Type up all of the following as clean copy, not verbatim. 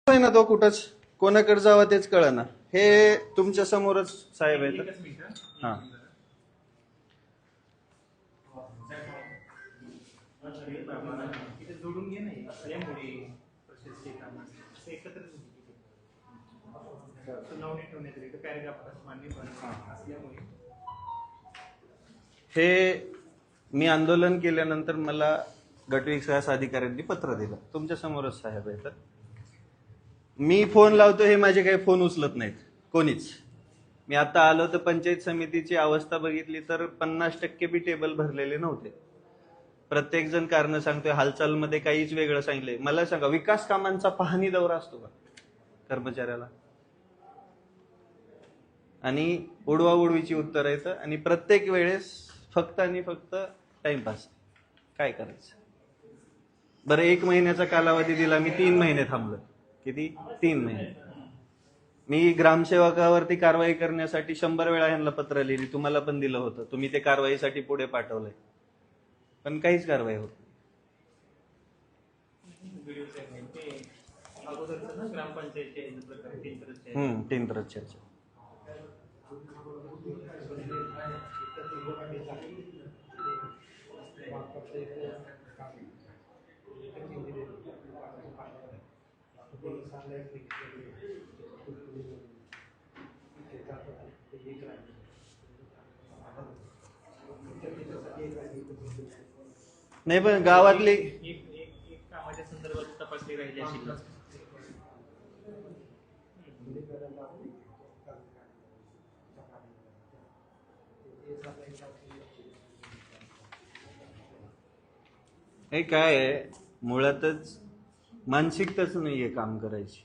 आहे ना तो कुठंच कोणाकडे जावं तेच कळना. हे तुमच्या समोरच साहेब आहेत. हा जोडून घे नाही असल्यामुळे प्रोसेसचे काम एकत्र सुनावणी ठेवण्यात येईल पॅराग्राफ मान्य असल्यामुळे हे मी आंदोलन केल्यानंतर मला गटविकास अधिकाऱ्यांनी पत्र दिलं. तुमच्या समोरच साहेब आहेत. मी फोन लावतो हे माझे काही फोन उचलत नाहीत कोणीच. मी आता आलो तर पंचायत समितीची अवस्था बघितली तर 50% बी टेबल भरलेले नव्हते. प्रत्येक जण कारण सांगतोय, हालचालमध्ये काहीच वेगळं सांगितलंय. मला सांगा, विकास कामांचा पाहणी दौरा असतो का कर्मचाऱ्याला? आणि उडवा उडवीची उत्तर येतं आणि प्रत्येक वेळेस फक्त आणि फक्त टाइमपास. काय करायचं बरं? 1 महिन्याचा कालावधी दिला, मी 3 महिने थांबलो. किती? 3 महिने. मी ग्रामसेवकावरती कारवाई करण्यासाठी 100 वेळा यांना पत्र लिहिली. तुम्हाला पण दिलं होतं. तुम्ही ते कारवाईसाठी पुढे पाठवलंय, पण काहीच कारवाई होत नाही. टेंडरच चर्चा. नाही पण गावातली एक कामाच्या संदर्भात तपासणी राहिली असेल. हे काय आहे, मुळातच मानसिकताच नाहीये काम करायची.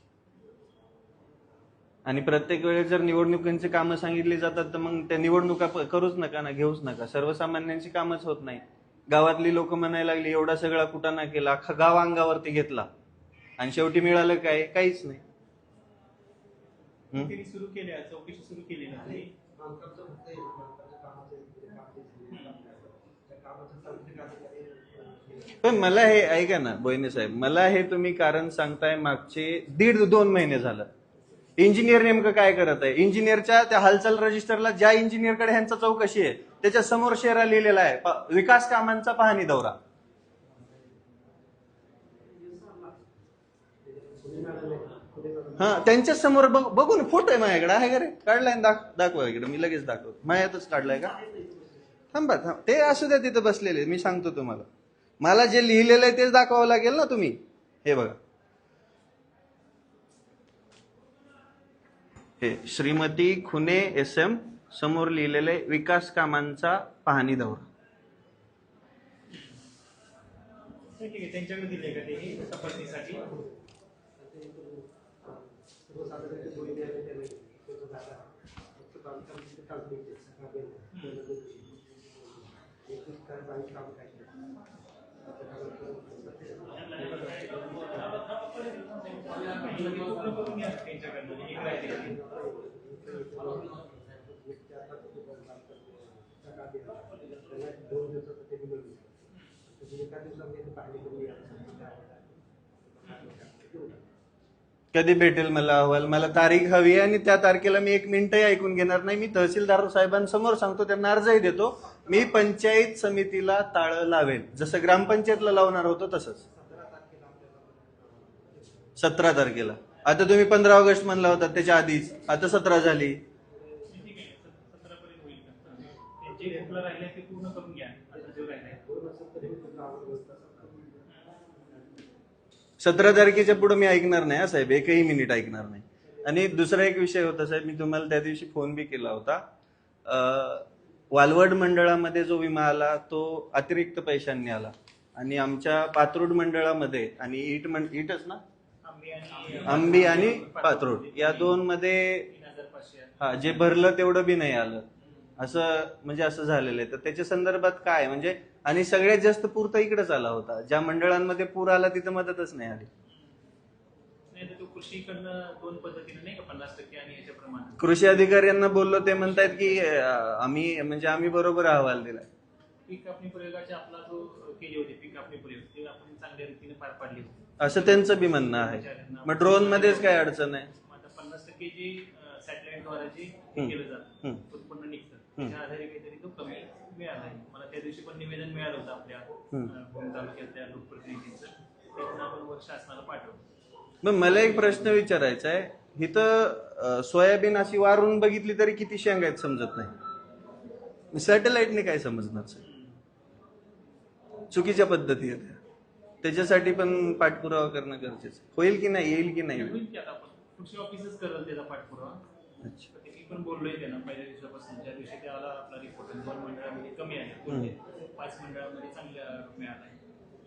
आणि प्रत्येक वेळेस जर निवडणुकांची कामं सांगितली जातात तर मग त्या निवडणुका करूच नका ना, घेऊच नका. सर्वसामान्यांची कामच होत नाही. गावातली लोक म्हणायला लागली एवढा सगळा कुटाणा केला, अख्खा गाव अंगावरती घेतला आणि शेवटी मिळालं काय? काहीच नाही. सुरू केली चौकशी सुरू केली ना. पण मला हे ऐका ना बोईने साहेब, मला हे तुम्ही कारण सांगताय मागचे 1.5-2 महिने झालं. इंजिनियर नेमकं काय करत आहे? इंजिनियरच्या त्या हालचाल रजिस्टरला ज्या इंजिनियरकडे ह्यांचा चौकशी आहे त्याच्या समोर शेरा लिहिलेला आहे विकास कामांचा पाहणी दौरा. हा, त्यांच्या समोर बघून फोटो आहे माझ्याकडे. आहे का रे? काढलाय दाखवा इकडे, मी लगेच दाखवतो. माझ्यातच काढलाय का? थांबा ते असू द्या तिथं बसलेले. मी सांगतो तुम्हाला, मला जे लिहिलेलं आहे तेच दाखवावं लागेल ना. तुम्ही हे बघा, हे श्रीमती खुने SM समोर लिहिलेले विकास कामांचा पाहणी दौरा. त्यांच्याकडे दिले का ते तपासणीसाठी? कधी भेटेल मला अहवाल? मला तारीख हवी आहे आणि त्या तारखेला मी 1 मिनिटही ऐकून घेणार नाही. मी तहसीलदार साहेबांसमोर सांगतो, त्यांना अर्जही देतो. मी पंचायत समितीला ताळं लावेल, जसं ग्रामपंचायतला लावणार होतो तसंच. 17 तारखेला. आता तुम्ही 15 ऑगस्ट म्हणला होता त्याच्या आधीच, आता 17 झाली. 17 तारखेच्या पुढे मी ऐकणार नाही साहेब, 1ही मिनिट ऐकणार नाही. आणि दुसरा एक विषय होता साहेब, मी तुम्हाला त्या दिवशी फोन बी केला होता. वालवड मंडळामध्ये जो विमा आला तो अतिरिक्त पैशांनी आला आणि आमच्या पात्रोड मंडळामध्ये आणि इटच ना, आंबी आणि पात्रोड या 2 मध्ये जे भरलं तेवढं बी नाही आलं. असं म्हणजे असं झालेलं आहे. तर त्याच्या संदर्भात काय म्हणजे, आणि सगळ्यात जास्त पूर तर इकडेच आला होता. ज्या मंडळांमध्ये पूर आला तिथं मदतच नाही आली. कृषी अधिकाऱ्यांना बोललो, ते म्हणतायत की आम्ही बरोबर अहवाल दिलाय. पीक कापणी प्रयोगाचे आपला जो केली होती पीक कापणी प्रयोग, ते आपण चांगल्या रीतीने पार पाडली होती. असं त्यांचं बी म्हणणं आहे. मग ड्रोन मध्येच काय अडचण आहे? आता 50% जे सॅटेलाइट द्वारा जे हे केलं जातं हम्म. उत्पन्न निघतं त्याच्या आधारे काहीतरी तो कमी मिळाला आहे. मला त्या दिवशी पण निवेदन मिळालं होतं आपल्या भूम तालुक्यातल्या लोकप्रतिनिधींचं, ते पण आपण वर शासनाला पाठवलं. मग मला एक प्रश्न विचारायचा आहे, इथं सोयाबीन अशी वारून बघितली तरी किती शेंगा आहेत समजत नाही, सॅटेलाइटने काय समजणार सर? चुकीच्या पद्धती आहेत त्या. त्याच्यासाठी पण पाठपुरावा करणं गरजेचं होईल की नाही, येईल की नाही? होईल की आता आपण पुढची ऑफिसच करल त्याचा पाठपुरावा. अच्छा. तर मी पण बोललोय त्यांना पहिल्या दिवसापासून, ज्या दिवशी त्याला आपला रिपोर्ट 2 मंडळामध्ये कमी आहे, 5 मंडळामध्ये चांगल्या मिळाला आहे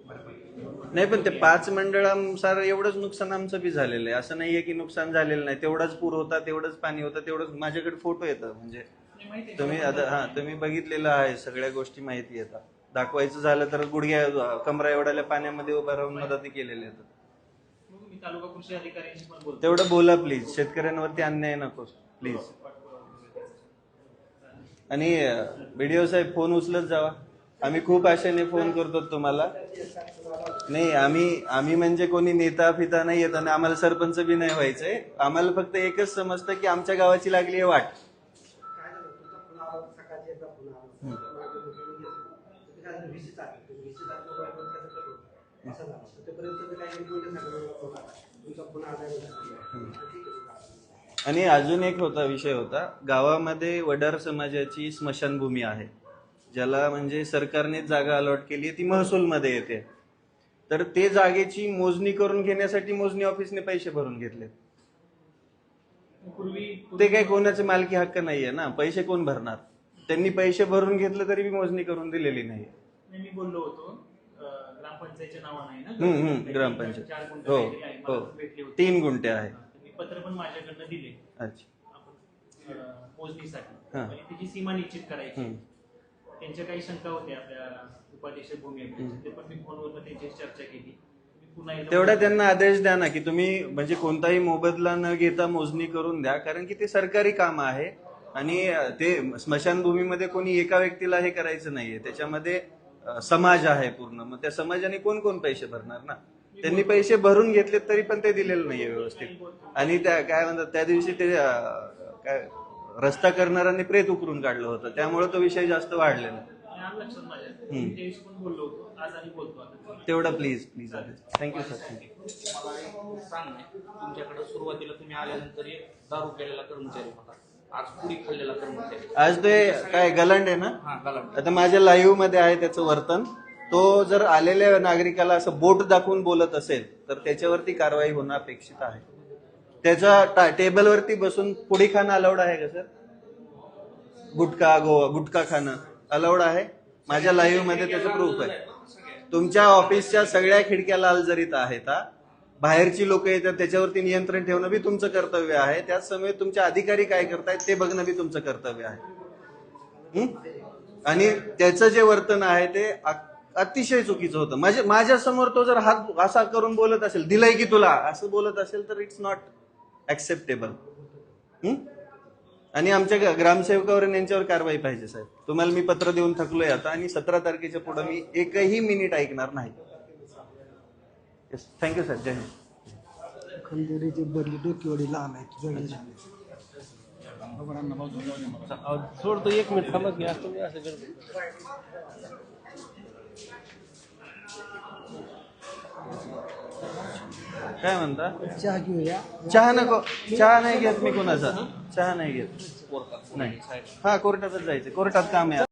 भरपाई. नाही, पण ते 5 मंडळानुसार एवढंच नुकसान आमचं बी झालेलं आहे. असं नाहीये की नुकसान झालेलं नाही. तेवढाच पूर होता, तेवढंच पाणी होतं, तेवढंच माझ्याकडे फोटो येतं. म्हणजे नाही, माहिती आहे. तुम्ही आता तुम्ही बघितलेलं आहे, सगळ्या गोष्टी माहिती येतात. दाखवायचं झालं तर गुडघ्या कमरा एवढ्याला पाण्यामध्ये उभा राहून मदती केलेल्या आहेत. मग मी तालुका कृषी अधिकाऱ्यांशी पण बोलतो. तेवढं बोला प्लीज, शेतकऱ्यांवरती अन्याय नको प्लीज. आणि व्हिडिओ साहेब फोन उचलत जावा, आम्ही खूप आशेने फोन करतो तुम्हाला. नाही, आम्ही म्हणजे कोणी नेता फिता नाही येत आणि आम्हाला सरपंच बी नाही व्हायचंय. आम्हाला फक्त एकच समजतं की आमच्या गावाची लागली आहे वाट. आणि अजून एक विषय होता, गावामध्ये वडार समाजाची स्मशानभूमी आहे, ज्याला म्हणजे सरकारने जागा अलॉट केली आहे, ती महसूलमध्ये येते. तर ते जागेची मोजणी करून घेण्यासाठी मोजणी ऑफिसने पैसे भरून घेतले. ते काही कोणाचे मालकी हक्क नाहीये ना, पैसे कोण भरणार? त्यांनी पैसे भरून घेतले तरी बी मोजणी करून दिलेली नाही. मी बोललो होतो ग्रामपंचायतच्या नावाने ना, ग्रामपंचायत 4 गुंठे हो काहीतरी आहे, मला पण भेटली होती. 3 गुंठे आहे. मी पत्र पण माझ्याकडनं दिले अच्छा. आपण मोजणीसाठी, आणि त्याची सीमा निश्चित करायची. त्यांच्या काही शंका होत्या आपल्या उपाधीक्षक भूमी अभियंत्याच्या, ते पण मी फोनवर त्यांच्याशी चर्चा केली. मी पुन्हा एकदा तेवढा त्यांना आदेश द्या ना की तुम्ही म्हणजे कोणताही मोबदला न घेता मोजणी करून द्या, कारण की ते सरकारी काम आहे आणि ते स्मशानभूमीमध्ये कोणी एका व्यक्तीला हे करायचं नाहीये. त्याच्यामध्ये समाज आहे पूर्ण. मग त्या समाजाने कोण कोण पैसे भरणार ना? त्यांनी पैसे भरून घेतले तरी पण ते दिलेलं नाहीये व्यवस्थित. आणि त्या काय म्हणतात, त्या दिवशी ते काय रस्ता करणाऱ्यांनी प्रेत उकरून काढलं होतं, त्यामुळे तो विषय जास्त वाढलेला. आलं लक्षात माझ्या, मी त्याविषयी पण बोललो होतो, आज आणि बोलतो आता. तेवढं प्लीज थँक्यू सर. मला एक सांग नाही, तुमच्याकडे सुरुवातीला तुम्ही आल्यानंतर एक दारू केलेला कर्मचारी होता, आज पुडी खाल्लेला कर्मचारी. आज ते काय गलांड आहे ना? हा, गलांड. आता माझ्या लाईव्ह मध्ये आहे त्याचं वर्तन. तो जर आलेल्या नागरिकाला असं बोट दाखवून बोलत असेल तर त्याच्यावरती कारवाई होणं अपेक्षित आहे. त्याच्या टेबलवरती बसून पुडी खाणं अलाउड आहे का सर? गुटखा खाणं अलाउड आहे? माझ्या लाईव्ह मध्ये त्याचं प्रूफ आहे. तुमच्या ऑफिसच्या सगळ्या खिडक्या लाल जरीत आहेत. बाहेरची लोक येतात, त्याच्यावरती नियंत्रण ठेवणं बी तुमचं कर्तव्य आहे. त्याच समयी तुमचे अधिकारी काय करतायत ते बघणं बी तुमचं कर्तव्य आहे. आणि त्याचं जे वर्तन आहे ते अतिशय चुकीचं होतं. माझ्या समोर तो जर हात असा करून बोलत असेल, दिलंय की तुला, असं बोलत असेल तर इट्स नॉट ऍक्सेप्टेबल. आणि आमच्या ग्रामसेवकावर यांच्यावर कारवाई पाहिजे साहेब. तुम्हाला मी पत्र देऊन थकलोय आता, आणि 17 तारखेच्या पुढे मी एकही मिनिट ऐकणार नाही. Thank you sir. जय हिंद. खंदेरीची बदली डोकीवडी लहान आहे. सोडतो 1 मिनिट थांबा की असं मी असं करतो. काय म्हणता? चहा घेऊया. चहा नको. चहा नाही घेत मी कोणाचा. चहा नाही घेत. नाही. हा, कोर्टातच जायचं. कोर्टात काम आहे.